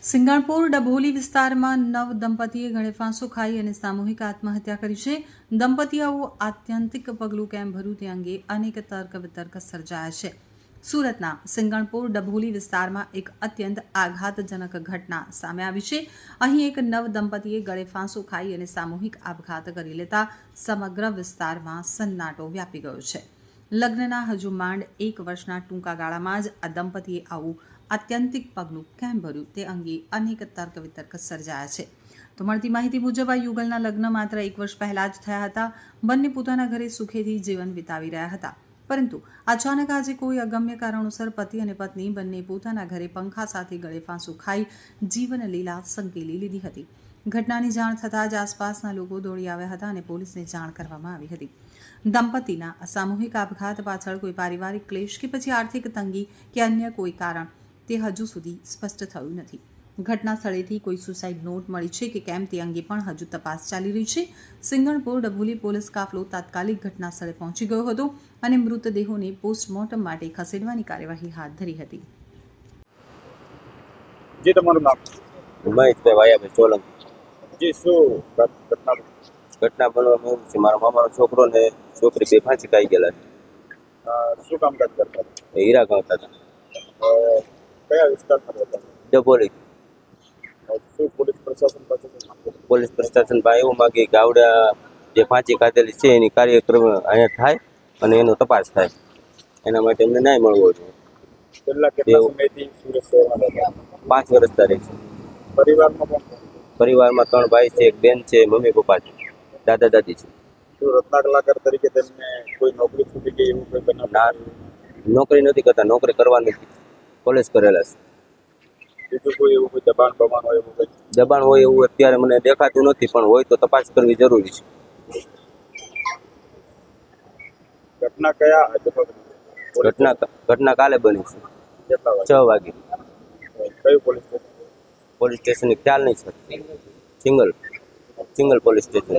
સિંગાણપુર ડભોલી વિસ્તારમાં નવ દંપતીએ ગળે ફાંસો ખાઈ અને સામૂહિક આત્મહત્યા કરી છે. દંપતીએ આવું આત્યંતિક પગલું કેમ ભર્યું તે અંગે અનેક તર્ક વિતર્ક સર્જાયા છે. સુરતના સિંગાણપુર ડભોલી વિસ્તારમાં એક અત્યંત આઘાતજનક ઘટના સામે આવી છે. અહીં એક નવ દંપતીએ ગળે ફાંસો ખાઈ અને સામૂહિક આપઘાત કરી લેતા સમગ્ર વિસ્તારમાં સન્નાટો વ્યાપી ગયો છે. લગ્નના હજુ માંડ 1 વર્ષના ટૂંકા ગાળામાં જ આ દંપતીએ આવું આત્યંતિક પગલું કેમ ભર્યું તે અંગે અનેક તર્ક વિતર્ક સર્જાયા છે. તો મળતી માહિતી મુજબ આ યુગલના લગ્ન માત્ર 1 વર્ષ પહેલા જ થયા હતા. બંને પોતાના ઘરે સુખેથી જીવન વિતાવી રહ્યા હતા, પરંતુ અચાનક આજે કોઈ અગમ્ય કારણોસર પતિ અને પત્ની બંને પોતાના ઘરે પંખા સાથે ગળે ફાંસો ખાઈ જીવન લીલા સંકેલી લીધી હતી. ઘટનાની જાણ થતાં જ આસપાસના લોકો દોડી આવ્યા હતા અને પોલીસને જાણ કરવામાં આવી હતી. દંપતીના અસામૂહિક આપઘાત પાછળ કોઈ પારિવારિક ક્લેશ કે પછી આર્થિક તંગી કે અન્ય કોઈ કારણ તે હજુ સુધી સ્પષ્ટ થયું નથી. ઘટના સ્થળેથી કોઈ સુસાઇડ નોટ મળી છે કે કેમ તે અંગે પણ હજુ તપાસ ચાલી રહી છે. સિંગણપુર ડભોલી પોલીસ કાફલો તાત્કાલિક ઘટના સ્થળે પહોંચી ગયો હતો અને મૃતદેહોને પોસ્ટમોર્ટમ માટે ખસેડવાની કાર્યવાહી હાથ ધરી હતી. જી, તમારું નામ? ઉમેશભાઈ વાયાભાઈ સોલંકી. જી, શું ઘટના? ઘટના બનવામાં એવું છે, મારા મામાનો છોકરો ને છોકરી બે ફાંસી ખાઈ ગયેલા છે. શું કામકાજ કરતા? એ હીરા ગામતા હતા. કયા વિસ્તારમાં રહેતા? ડભોલી. શું પોલીસ પ્રશાસન પાસે પોલીસ પ્રશાસન પાસે એવું માગે કે આવડા જે ફાંસી ખાધેલી છે એની કાર્યક્રમ અહીંયા થાય અને એનો તપાસ થાય, એના માટે અમને ન્યાય મળવો જોઈએ. છેલ્લા કેટલા સમયથી સુરત શહેરમાં રહેતા? 5 વર્ષ રહે છે. પરિવારમાં પણ? પરિવારમાં 3 ભાઈ છે, એક બેન છે, મમ્મી પપ્પા છે, દાદા દાદી છે. શું રત્ના કલાકાર તરીકે તેમને કોઈ નોકરી છૂટી ગઈ એવું કોઈ બનાવ? નોકરી નથી કરતા, નોકરી કરવા નથી, કોલેજ કરેલા છે. બીજું કોઈ એવું કોઈ દબાણ બબાણ હોય એવું કંઈ? દબાણ હોય એવું અત્યારે મને દેખાતું નથી, પણ હોય તો તપાસ કરવી જરૂરી છે. ઘટના કયા ઘટના કાલે બની છે, કેટલા 6 વાગે. કયું પોલીસ સ્ટેશન? પોલીસ સ્ટેશનની ખ્યાલ નહીં સર. Single police station.